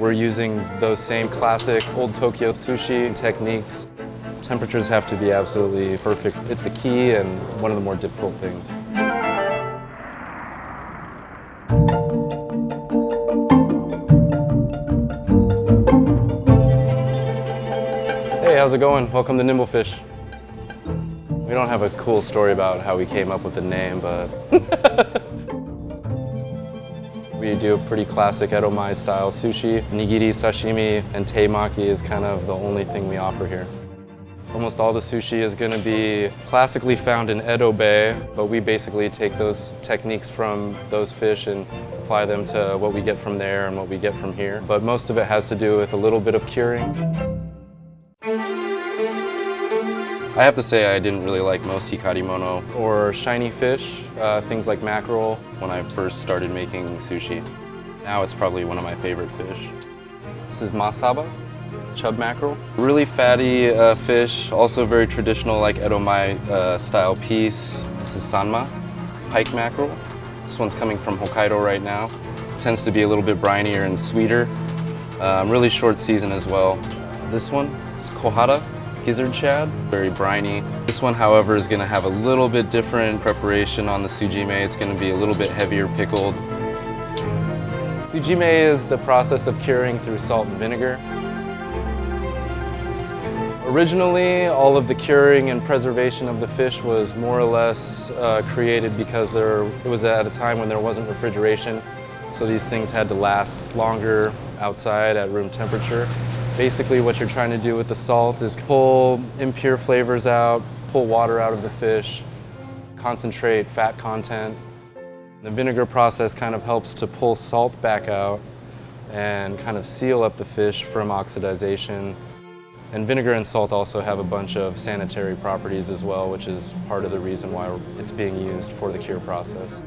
We're using those same classic old Tokyo sushi techniques. Temperatures have to be absolutely perfect. It's the key and one of the more difficult things. Hey, how's it going? Welcome to Nimblefish. We don't have a cool story about how we came up with the name, but we do a pretty classic Edomai style sushi. Nigiri, sashimi, and teimaki is kind of the only thing we offer here. Almost all the sushi is going to be classically found in Edo Bay, but we basically take those techniques from those fish and apply them to what we get from there and what we get from here. But most of it has to do with a little bit of curing. I have to say I didn't really like most hikari-mono or shiny fish, things like mackerel, when I first started making sushi. Now it's probably one of my favorite fish. This is masaba, chub mackerel. Really fatty fish, also very traditional like Edomai style piece. This is sanma, pike mackerel. This one's coming from Hokkaido right now. Tends to be a little bit brinier and sweeter. Really short season as well. This one is kohara. Gizzard shad, very briny. This one, however, is going to have a little bit different preparation on the sujime. It's going to be a little bit heavier pickled. Sujime is the process of curing through salt and vinegar. Originally, all of the curing and preservation of the fish was more or less created because it was at a time when there wasn't refrigeration, so these things had to last longer outside at room temperature. Basically what you're trying to do with the salt is pull impure flavors out, pull water out of the fish, concentrate fat content. The vinegar process kind of helps to pull salt back out and kind of seal up the fish from oxidization. And vinegar and salt also have a bunch of sanitary properties as well, which is part of the reason why it's being used for the cure process.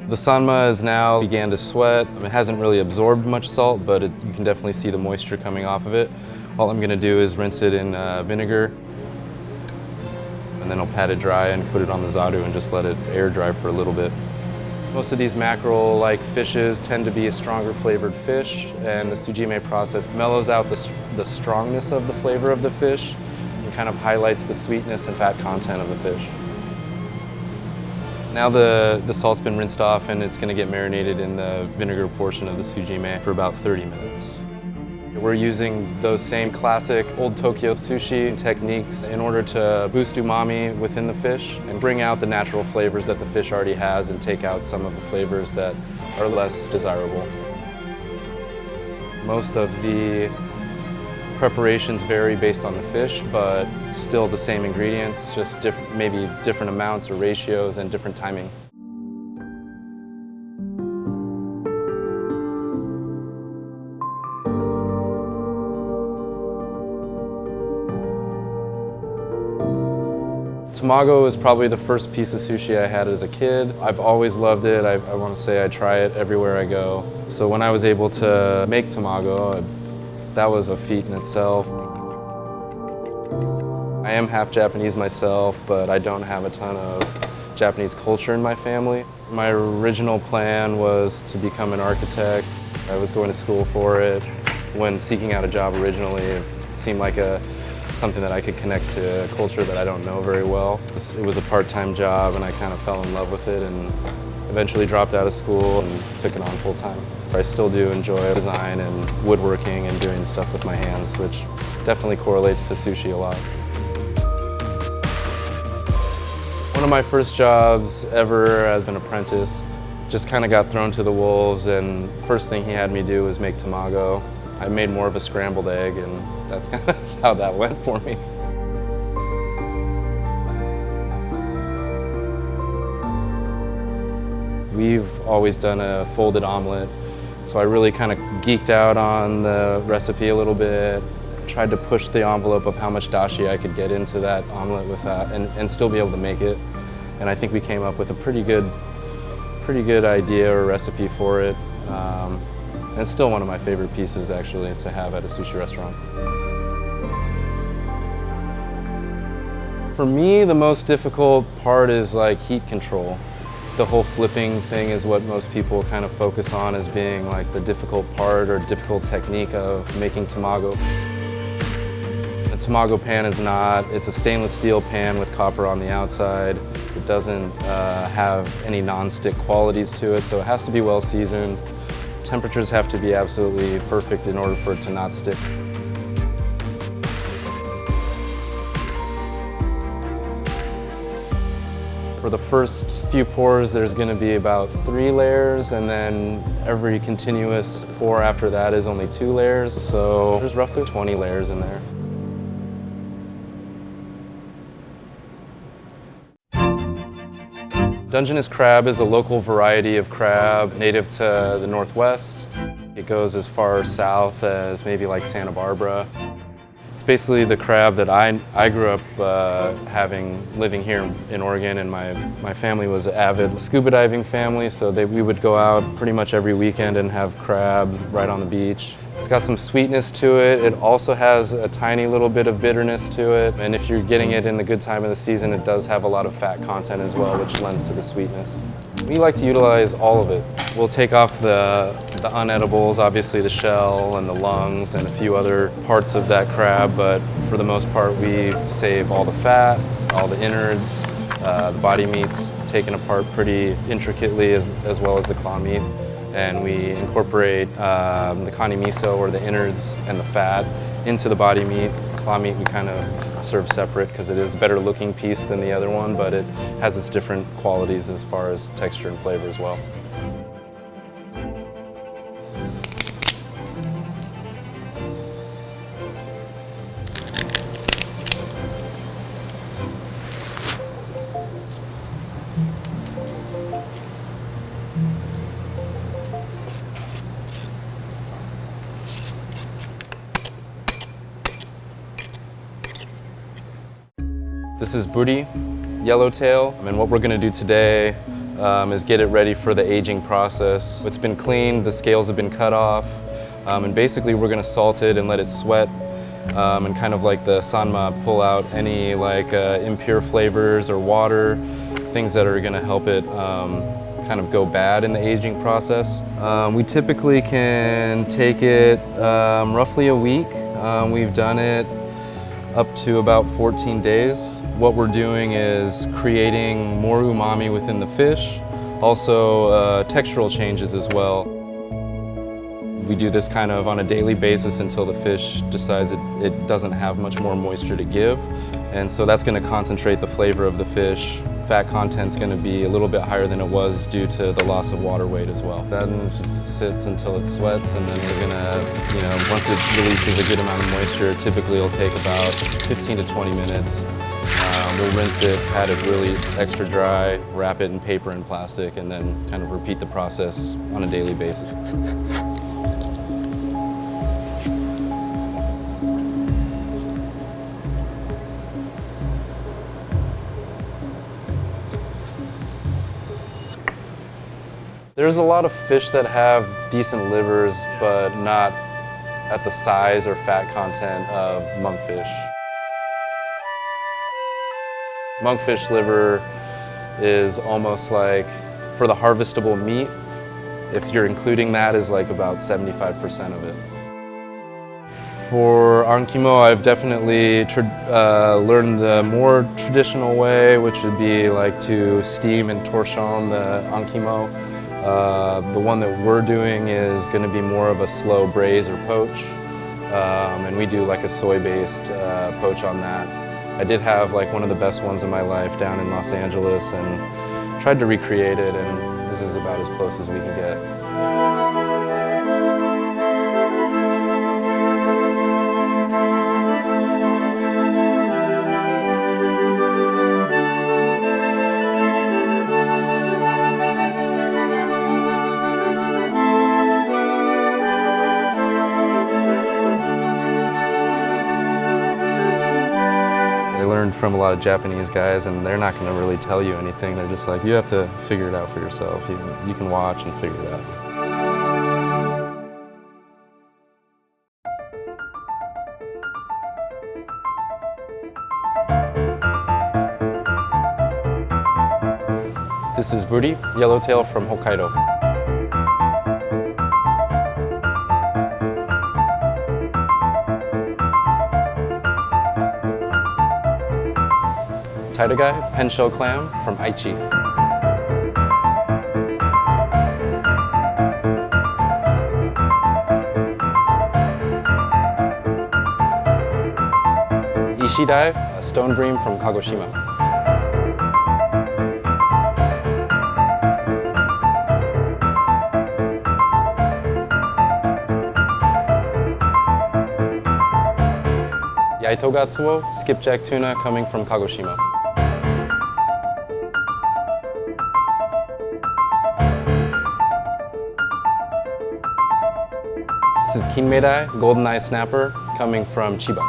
The sanma is now began to sweat. It hasn't really absorbed much salt, but you can definitely see the moisture coming off of it. All I'm going to do is rinse it in vinegar, and then I'll pat it dry and put it on the zaru and just let it air dry for a little bit. Most of these mackerel-like fishes tend to be a stronger flavored fish, and the sujime process mellows out the strongness of the flavor of the fish and kind of highlights the sweetness and fat content of the fish. Now the salt's been rinsed off and it's going to get marinated in the vinegar portion of the sujime for about 30 minutes. We're using those same classic old Tokyo sushi techniques in order to boost umami within the fish and bring out the natural flavors that the fish already has and take out some of the flavors that are less desirable. Most of the preparations vary based on the fish, but still the same ingredients, just maybe different amounts or ratios and different timing. Tamago is probably the first piece of sushi I had as a kid. I've always loved it. I want to say I try it everywhere I go. So when I was able to make tamago, that was a feat in itself. I am half Japanese myself, but I don't have a ton of Japanese culture in my family. My original plan was to become an architect. I was going to school for it. When seeking out a job originally, it seemed like something that I could connect to a culture that I don't know very well. It was a part-time job and I kind of fell in love with it and eventually dropped out of school and took it on full-time. I still do enjoy design and woodworking and doing stuff with my hands, which definitely correlates to sushi a lot. One of my first jobs ever as an apprentice, just kind of got thrown to the wolves, and first thing he had me do was make tamago. I made more of a scrambled egg, and that's kind of how that went for me. We've always done a folded omelette, so I really kind of geeked out on the recipe a little bit, tried to push the envelope of how much dashi I could get into that omelet with that and still be able to make it. And I think we came up with a pretty good idea or recipe for it. And it's still one of my favorite pieces actually to have at a sushi restaurant. For me, the most difficult part is like heat control. The whole flipping thing is what most people kind of focus on as being like the difficult part or difficult technique of making tamago. A tamago pan is not, it's a stainless steel pan with copper on the outside. It doesn't have any non-stick qualities to it, so it has to be well seasoned. Temperatures have to be absolutely perfect in order for it to not stick. For the first few pours, there's going to be about 3 layers, and then every continuous pour after that is only 2 layers. So there's roughly 20 layers in there. Dungeness crab is a local variety of crab native to the Northwest. It goes as far south as maybe like Santa Barbara. It's basically the crab that I grew up living here in Oregon, and my family was an avid scuba diving family, so we would go out pretty much every weekend and have crab right on the beach. It's got some sweetness to it. It also has a tiny little bit of bitterness to it, and if you're getting it in the good time of the season, it does have a lot of fat content as well, which lends to the sweetness. We like to utilize all of it. We'll take off the unedibles, obviously the shell and the lungs and a few other parts of that crab, but for the most part we save all the fat, all the innards, the body meat's taken apart pretty intricately as well as the claw meat. And we incorporate the kani miso, or the innards and the fat, into the body meat. Claw meat we kind of serve separate because it is a better looking piece than the other one, but it has its different qualities as far as texture and flavor as well. This is buri, yellowtail, and what we're going to do today is get it ready for the aging process. It's been cleaned, the scales have been cut off, and basically we're going to salt it and let it sweat, and kind of like the sanma, pull out any like impure flavors or water, things that are going to help it kind of go bad in the aging process. We typically can take it roughly a week. We've done it up to about 14 days. What we're doing is creating more umami within the fish, also textural changes as well. We do this kind of on a daily basis until the fish decides it doesn't have much more moisture to give. And so that's going to concentrate the flavor of the fish. Fat content's going to be a little bit higher than it was due to the loss of water weight as well. Then it just sits until it sweats, and then we're going to, once it releases a good amount of moisture, typically it'll take about 15 to 20 minutes. We'll rinse it, pat it really extra dry, wrap it in paper and plastic, and then kind of repeat the process on a daily basis. There's a lot of fish that have decent livers, but not at the size or fat content of monkfish. Monkfish liver is almost like, for the harvestable meat, if you're including that, is like about 75% of it. For ankimo, I've definitely learned the more traditional way, which would be like to steam and torchon the ankimo. The one that we're doing is going to be more of a slow braise or poach, and we do like a soy-based poach on that. I did have like one of the best ones of my life down in Los Angeles and tried to recreate it, and this is about as close as we can get. From a lot of Japanese guys, and they're not going to really tell you anything. They're just like, you have to figure it out for yourself. You can watch and figure it out. This is buri, yellowtail from Hokkaido. Taidagai, pen-shell clam from Aichi. Ishidai, a stone bream from Kagoshima. Yaitogatsuo, skipjack tuna coming from Kagoshima. This is kinmeidai, golden-eye snapper coming from Chiba.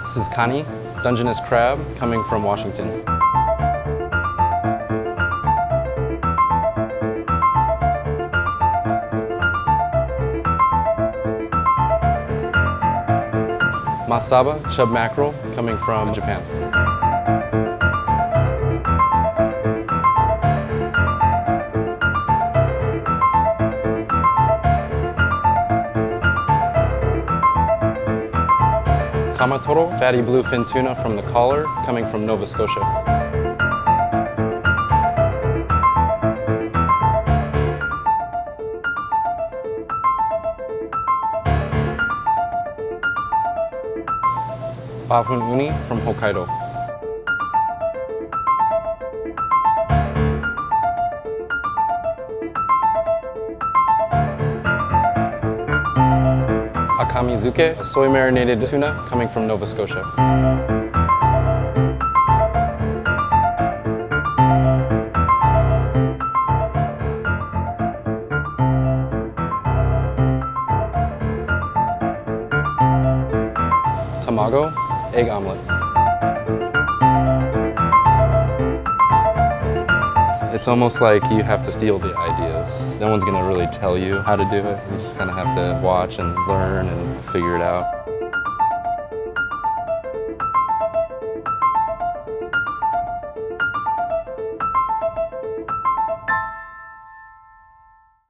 This is kani, dungeness crab coming from Washington. Masaba, chub mackerel, coming from Japan. Kamatoro, fatty bluefin tuna from the collar, coming from Nova Scotia. Bafun uni from Hokkaido. Akamizuke, a soy marinated tuna coming from Nova Scotia. Tamago, egg omelette. It's almost like you have to steal the ideas. No one's gonna really tell you how to do it. You just kind of have to watch and learn and figure it out.